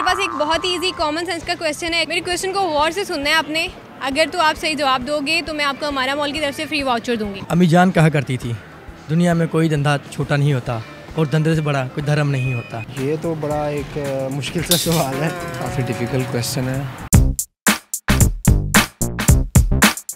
पास एक बहुत ही easy common sense का क्वेश्चन है। मेरे क्वेश्चन को गौर से सुनना है आपने। अगर तो आप सही जवाब दोगे तो मैं आपको हमारा मॉल की तरफ से फ्री वाउचर दूंगी। अम्मी जान कहा करती थी, दुनिया में कोई धंधा छोटा नहीं होता और धंधे से बड़ा कोई धर्म नहीं होता। ये तो बड़ा एक मुश्किल सा सवाल है, काफ़ी डिफ़िकल्ट क्वेश्चन है।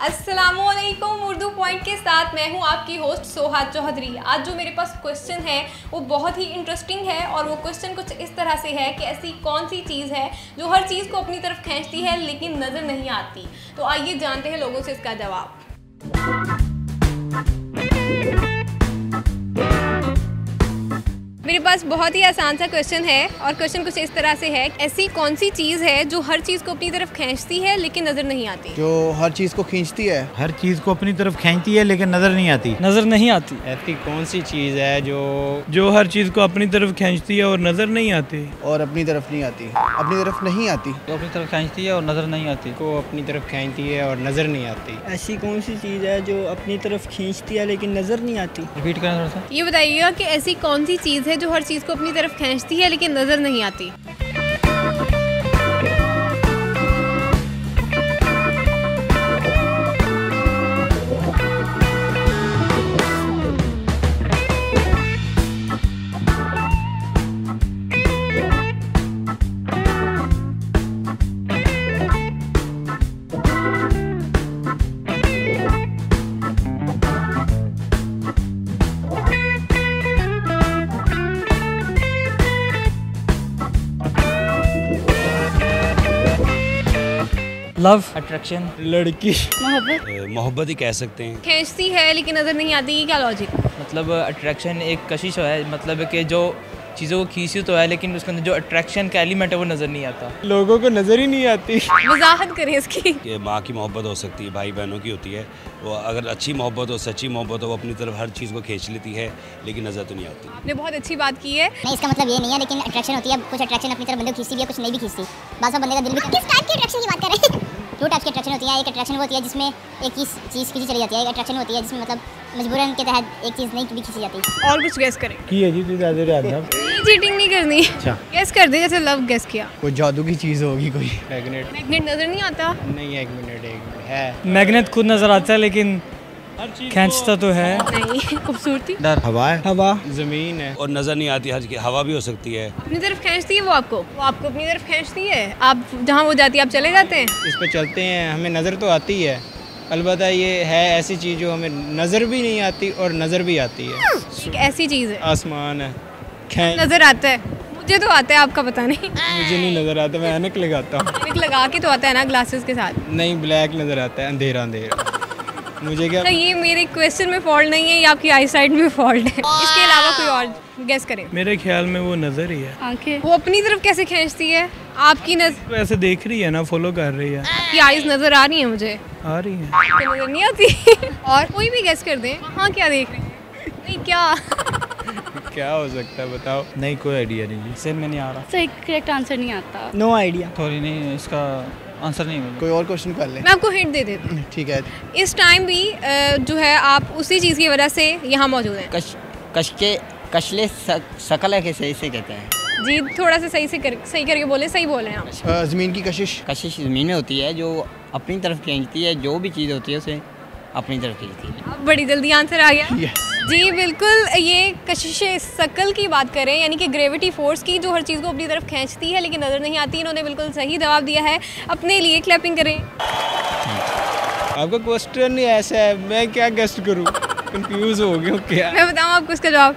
अस्सलामुअलैकुम, उर्दू पॉइंट के साथ मैं हूं आपकी होस्ट सोहाद चौधरी। आज जो मेरे पास क्वेश्चन है वो बहुत ही इंटरेस्टिंग है और वो क्वेश्चन कुछ इस तरह से है कि ऐसी कौन सी चीज़ है जो हर चीज़ को अपनी तरफ खींचती है लेकिन नज़र नहीं आती। तो आइए जानते हैं लोगों से इसका जवाब। मेरे पास बहुत ही आसान सा क्वेश्चन है और क्वेश्चन कुछ इस तरह से है, ऐसी कौन सी चीज़ है जो हर चीज़ को अपनी तरफ खींचती है लेकिन नज़र नहीं आती। जो हर चीज़ को खींचती है, हर चीज़ को अपनी तरफ खींचती है लेकिन नज़र नहीं आती। नज़र नहीं आती। ऐसी कौन सी चीज़ है जो हर चीज़ को अपनी तरफ खींचती है और नज़र नहीं आती। और अपनी तरफ नहीं आती, अपनी तरफ नहीं आती। जो अपनी तरफ खींचती है और नज़र नहीं आती। को अपनी तरफ खींचती है और नज़र नहीं आती। ऐसी कौन सी चीज़ है जो अपनी तरफ खींचती है लेकिन नज़र नहीं आती। रिपीट करना थोड़ा सा। ये बताइएगा कि ऐसी कौन सी चीज़ है जो हर चीज़ को अपनी तरफ खींचती है लेकिन नज़र नहीं आती। लव, अट्रैक्शन, लड़की, मोहब्बत ही कह सकते हैं। खींचती है लेकिन नज़र नहीं आती, ये क्या लॉजिक। मतलब अट्रैक्शन एक कशिश है, मतलब कि जो चीज़ों को खींची तो है लेकिन उसके अंदर जो अट्रैक्शन का एलिमेंट है वो नज़र नहीं आता। लोगों को नज़र ही नहीं आती। वजाहत करें इसकी। कि माँ की मोहब्बत हो सकती है, भाई बहनों की होती है। वो अगर अच्छी मोहब्बत हो, सच्ची मोहब्बत हो, वो अपनी तरफ हर चीज़ को खींच लेती है लेकिन नज़र तो नहीं आती। आपने बहुत अच्छी बात की है। नहीं, इसका मतलब ये नहीं है, लेकिन अट्रैक्शन होती है। कुछ अट्रैक्शन अपनी तरफ बंदे को खींचती भी है, कुछ नहीं भी खींचती। बात बंदे का दिल भी। किस टाइप की अट्रैक्शन की बात कर रहे हैं? दो टाइप की अट्रैक्शन होती है। एक अट्रैक्शन वो होती है जिसमें एक चीज़ खींची चली जाती है। एक अट्रैक्शन होती है जिसमें मतलब मजबूरन के तहत एक चीज़ नहीं भी खींची जाती। और कुछ गेस करें। की है जी, तू ज़्यादा चीटिंग नहीं करनी। अच्छा, गेस कर दे, जैसे लव गेस किया। कोई जादू की चीज़ होगी कोई। मैग्नेट। मैग्नेट नज़र नहीं आता। नहीं, एक मिनट है। मैग्नेट खुद नज़र आता है लेकिन खींचता तो है। नहीं, खूबसूरती। डर, हवा है, हवा, ज़मीन है। और नज़र नहीं आती, हवा भी हो सकती है। अपनी तरफ खींचती है वो आपको अपनी तरफ खींचती है। आप जहाँ वो जाती है आप चले जाते हैं। इस पे चलते हैं, हमें नज़र तो आती है, अलबत्ता ये है ऐसी चीज़ जो हमें नज़र भी नहीं आती और नज़र भी आती है। एक ऐसी चीज़ है। आसमान है। नज़र आता है, मुझे तो आता है, आपका पता नहीं। मुझे नहीं नज़र आता, मैं ऐनक लगाता हूँ। ऐनक लगा के तो आता है ना ग्लासेस के साथ। नहीं, ब्लैक नज़र आता है, अंधेरा। मुझे क्या। ये मेरे क्वेश्चन में फॉल्ट नहीं है, ये आपकी आई साइड में फॉल्ट है। इसके अलावा कोई और गेस करें। मेरे ख्याल में वो नज़र ही है। आंखें। वो अपनी तरफ कैसे खींचती है? आपकी नज़र वैसे देख रही है ना, फॉलो कर रही है। आपकी आईज नज़र आ रही है मुझे। आ रही है। तो नज़र नहीं आती। और कोई भी गेस कर दें। हाँ, क्या देख रहे हैं? नहीं, क्या हो सकता है बताओ। नहीं, कोई आइडिया नहीं जी, सेम में नहीं आ रहा। सही करेक्ट आंसर नहीं आता। No idea. सॉरी, नहीं, इसका आंसर नहीं मिला। कोई और क्वेश्चन कर ले। मैं आपको हिंट दे देती हूँ। ठीक है। इस टाइम भी जो है आप उसी चीज़ की वजह से यहाँ मौजूद हैं। कशले शकल के सही से कहते हैं जी, थोड़ा सा सही करके बोले। सही बोल रहे हैं आप। ज़मीन की कशिश। कशिश ज़मीन में होती है जो अपनी तरफ खींचती है। जो भी चीज़ होती है उसे अपनी तरफ खींचती है। अब बड़ी जल्दी आंसर आ गया। यस जी बिल्कुल, ये कशिश शकल की बात करें, यानी कि ग्रेविटी फोर्स की, जो हर चीज़ को अपनी तरफ खींचती है लेकिन नज़र नहीं आती। इन्होंने बिल्कुल सही जवाब दिया है। अपने लिए क्लैपिंग करें। आपका क्वेश्चन ही ऐसा है, मैं क्या गेस्ट करूँ? कंफ्यूज हो गया क्या? मैं बताऊँ आपको इसका जवाब?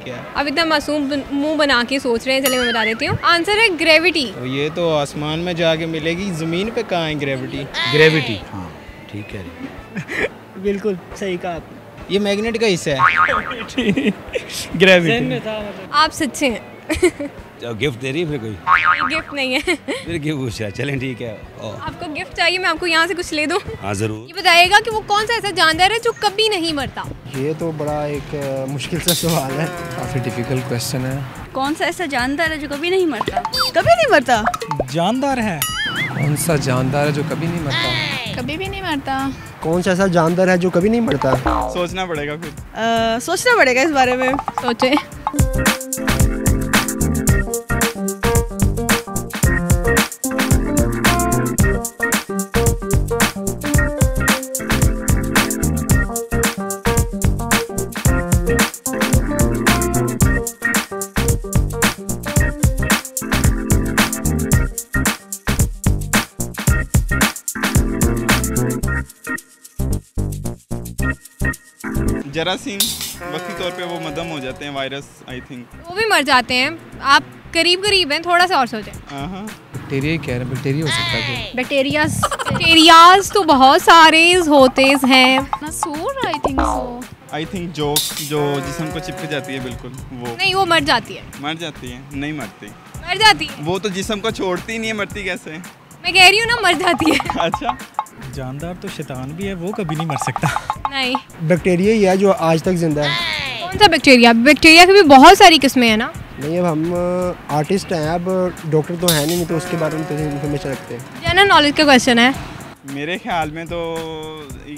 क्या? अब इतना मासूम मुंह बना के सोच रहे हैं, चले मैं बता देती हूँ। आंसर है ग्रेविटी। तो ये तो आसमान में जाके मिलेगी, ज़मीन पे कहाँ है ग्रेविटी? ग्रेविटी, हाँ ठीक है। बिल्कुल सही कहा आपने। ये मैग्नेट का हिस्सा है। ग्रेविटी। आप सच्चे हैं। गिफ्ट दे रही है फिर कोई? गिफ्ट नहीं है। फिर गिफ्ट पूछा, चलें ठीक है। आपको गिफ्ट चाहिए, मैं आपको यहाँ से कुछ ले दूँ? हाँ ज़रूर। ये बताइएगा कि वो कौन सा ऐसा जानवर है जो कभी नहीं मरता। ये तो बड़ा एक मुश्किल सा सवाल है, काफ़ी डिफ़िकल्ट क्वेश्चन है। कौन सा ऐसा जानदार है जो कभी नहीं मरता? कभी नहीं मरता। जानदार है। कौन सा जानदार है जो कभी नहीं मरता? कभी भी नहीं मरता। कौन सा ऐसा जानदार है जो कभी नहीं मरता? सोचना पड़ेगा फिर। सोचना पड़ेगा इस बारे में। सोचे। जरासीम, वक्ती तौर पे वो मदम हो जाते हैं, वायरस आई थिंक। वो भी मर जाते हैं। आप करीब करीब हैं, थोड़ा सा और सोचें। बैक्टीरिया ही कह रहे हैं, बैक्टीरिया हो सकता है। बैक्टीरियाज तो बहुत सारे होते हैं। नसूर आई थिंक जो जिस्म को चिपक जाती है, बिल्कुल वो। नहीं, वो मर जाती है। मर जाती है? नहीं मरती। मर जाती है? वो तो जिस्म को छोड़ती नहीं है, मरती कैसे? मैं कह रही हूँ ना, मर जाती है। अच्छा, जानदार तो शैतान भी है, वो कभी नहीं मर सकता। नहीं, बैक्टीरिया ही है जो आज तक जिंदा है। कौन सा बैक्टीरिया? बैक्टीरिया की भी बहुत सारी किस्में हैं ना। नहीं, अब हम आर्टिस्ट हैं, अब डॉक्टर तो है नहीं तो उसके बारे में तो इन्फॉर्मेशन रखते हैं। जनरल नॉलेज का क्वेश्चन है। मेरे ख्याल में तो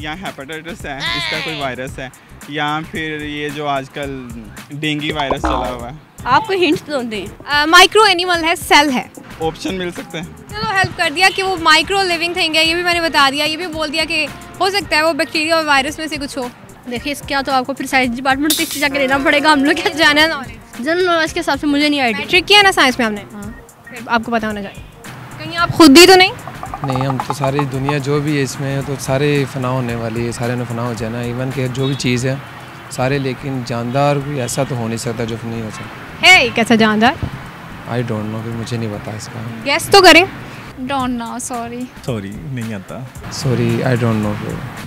यहाँ हेपेटाइटिस है, इसका कोई वायरस है, या फिर ये जो आजकल डेंगू वायरस चला हुआ है। आपको हिंट्स तो दें। माइक्रो एनिमल है, सेल है। ऑप्शन मिल सकते हैं? चलो हेल्प कर दिया कि वो माइक्रो लिविंग थिंग है, ये भी मैंने बता दिया। ये भी बोल दिया कि हो सकता है वो बैक्टीरिया और वायरस में से कुछ हो। देखिए, क्या तो आपको फिर साइंस डिपार्टमेंट से जाकर लेना पड़ेगा। हम लोग क्या जनरल नॉलेज, जनरल नॉलेज के हिसाब से मुझे नहीं आइडिया। ट्रिक किया ना साइंस में हमने। फिर आपको पता होना चाहिए। कहीं आप खुद ही तो नहीं? नहीं, हम तो सारी दुनिया जो भी है इसमें तो सारे फना होने वाली है, सारे ने फना हो जाना। इवन के जो भी चीज़ है सारे, लेकिन जानदार भी ऐसा तो हो नहीं सकता जो नहीं हो सकता है। कैसा जानदार? आई डोंट नो, फिर मुझे नहीं पता इसका। गेस तो करें। डोंट नो, सॉरी नहीं आता। Sorry, I don't know.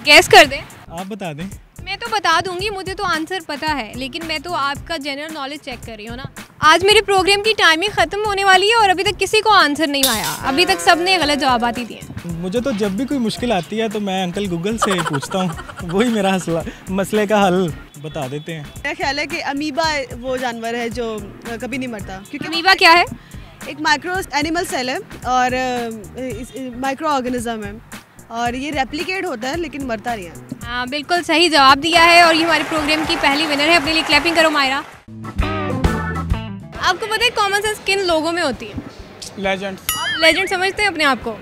Guess कर दें? आप बता दें। मैं तो बता दूंगी, मुझे तो आंसर पता है, लेकिन मैं तो आपका जनरल नॉलेज चेक कर रही हूँ ना। आज मेरे प्रोग्राम की टाइमिंग ख़त्म होने वाली है और अभी तक किसी को आंसर नहीं आया। अभी तक सबने गलत जवाब ही दिए। मुझे तो जब भी कोई मुश्किल आती है तो मैं अंकल गूगल से पूछता हूँ, वही मेरा मसले का हल बता देते हैं। मेरा ख्याल है कि अमीबा वो जानवर है जो कभी नहीं मरता। क्योंकि अमीबा क्या है? एक माइक्रो एनिमल सेल है और माइक्रो ऑर्गेनिज्म है और ये रेप्लिकेट होता है लेकिन मरता नहीं है। हाँ, बिल्कुल सही जवाब दिया है और ये हमारे प्रोग्राम की पहली विनर है। अपने लिए क्लैपिंग करो मायरा। आपको पता है कॉमन सेंस किन लोगों में होती है? लेजेंड। आप लेजेंड समझते हैं अपने आप को?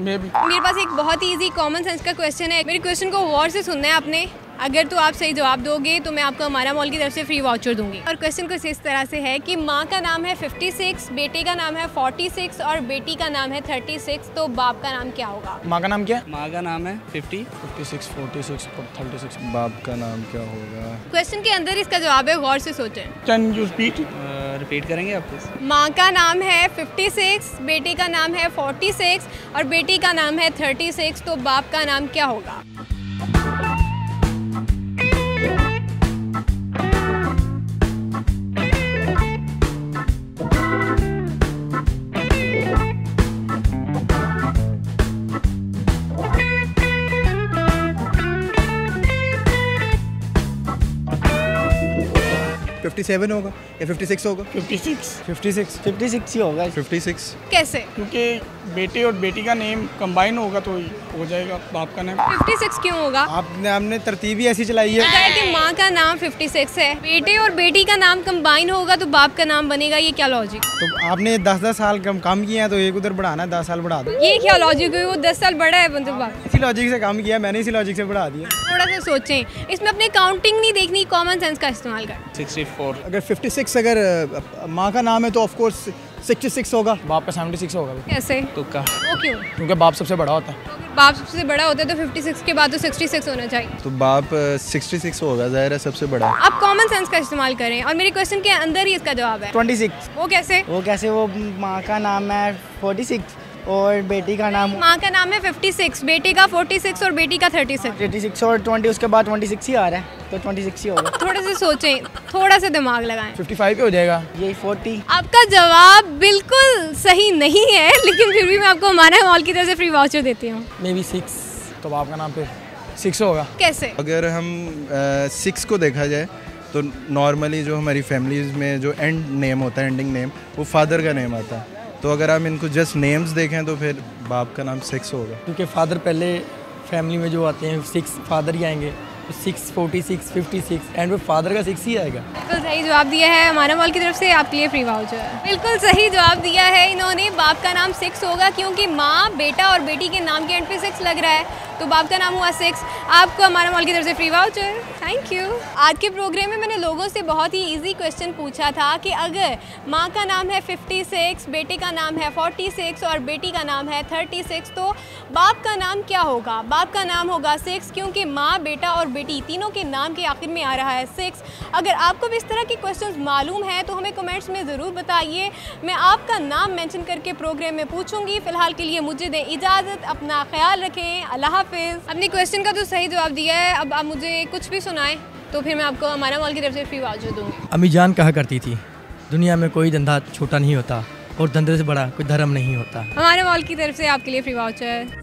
मेरे पास एक बहुत ही इजी कॉमन सेंस का क्वेश्चन है। मेरे क्वेश्चन को गौर से सुनना है आपने। अगर तो आप सही जवाब दोगे तो मैं आपको हमारा मॉल की तरफ से फ्री वाउचर दूंगी। और क्वेश्चन कुछ इस तरह से है कि माँ का नाम है 56, बेटे का नाम है 46 और बेटी का नाम है 36, तो बाप का नाम क्या होगा? माँ का नाम क्या है? माँ का नाम है 50, 56, 46 और 36। बाप का नाम क्या होगा? क्वेश्चन के अंदर इसका जवाब है, गौर से सोचें। Can you repeat? रिपीट करेंगे आप प्लीज? माँ का नाम है 56, बेटे का नाम है 46 और बेटी का नाम है 36, तो बाप का नाम क्या होगा? $57 होगा या 56 होगा? 56 ही होगा। 56 कैसे? क्योंकि बेटे और बेटी का नेम कंबाइन होगा तो हो जाएगा बाप का नाम। 56 क्यों होगा? आपने तरतीब ही ऐसी चलाई है। पता है कि माँ का नाम 56 है, बेटे और बेटी का नाम कंबाइन होगा तो बाप का नाम बनेगा। ये क्या लॉजिक? तो आपने 10-10 साल काम किया है तो एक उधर बढ़ाना है, 10 साल बढ़ा दो। ये क्या लॉजिक है? वो 10 साल बड़ा है मतलब बाप। इसी लॉजिक से काम किया, मैंने इसी लॉजिक से बढ़ा दिया। थोड़ा सा सोचें, इसमें अपने काउंटिंग नहीं देखनी, कॉमन सेंस का इस्तेमाल कर। 64। अगर 56 अगर माँ का नाम है तो ऑफ कोर्स 66 होगा। बाप का 76 होगा। कैसे? तुक्का। वो क्यों? क्योंकि बाप सबसे बड़ा होता है। बाप सबसे बड़ा होता है तो 56 के बाद तो 66 होना चाहिए। तो बाप 66 होगा, ज़ाहिर है सबसे बड़ा। आप कॉमन सेंस का इस्तेमाल करें और मेरे क्वेश्चन के अंदर ही इसका जवाब है। 26। वो कैसे? वो माँ का नाम है 46 और बेटी का नाम माँ का नाम है 56, बेटे का 46 और बेटी का 36। 36 और 20 उसके बाद 26 ही आ रहा है तो 26 ही होगा। थोड़ा सा सोचें, थोड़ा सा दिमाग लगाएं। 55 पे हो जाएगा। यही 40। आपका जवाब बिल्कुल सही नहीं है, लेकिन फिर भी मैं आपको हमारा मॉल की तरफ से फ्री वाउचर देती हूँ। May be 6। तो बाप का नाम फिर 6 होगा। कैसे? अगर हम 6 को देखा जाए तो नॉर्मली जो हमारी फैमिलीज में जो एंड नेम होता है, एंडिंग नेम, वो फादर का नेम आता है। तो अगर हम इनको जस्ट नेम्स देखें तो फिर बाप का नाम 6 होगा, क्योंकि फादर पहले फैमिली में जो आते हैं 6 फादर ही आएंगे, 6, 46, 56 एंड वो फादर का 6 ही आएगा। बिल्कुल सही जवाब दिया है हमारा मॉल की तरफ से, आपके लिए फ्री वाउचर। बिल्कुल सही जवाब दिया है इन्होंने, बाप का नाम 6 होगा क्योंकि माँ, बेटा और बेटी के नाम के एंड पे 6 लग रहा है तो बाप का नाम हुआ 6। आपको हमारा मॉल की तरफ से फ्री वाउचर। Thank you. आज के प्रोग्राम में मैंने लोगों से बहुत ही इजी क्वेश्चन पूछा था कि अगर माँ का नाम है 56, बेटे का नाम है 46 और बेटी का नाम है 36, तो बाप का नाम क्या होगा? बाप का नाम होगा 6, क्योंकि माँ, बेटा और बेटी तीनों के नाम के आखिर में आ रहा है 6। अगर आपको भी इस तरह के क्वेश्चंस मालूम है तो हमें कमेंट्स में ज़रूर बताइए। मैं आपका नाम मेंशन करके प्रोग्राम में पूछूंगी। फिलहाल के लिए मुझे दें इजाज़त। अपना ख्याल रखें। अल्लाह हाफिज़। अपने क्वेश्चन का तो सही जवाब दिया है, अब आप मुझे कुछ भी सुनाएं तो फिर मैं आपको हमारा मॉल की तरफ से फ्री वाउचर दूँगी। अम्मी जान कहा करती थी, दुनिया में कोई धंधा छोटा नहीं होता और धंधे से बड़ा कोई धर्म नहीं होता। हमारे मॉल की तरफ से आपके लिए फ्री वाउचर।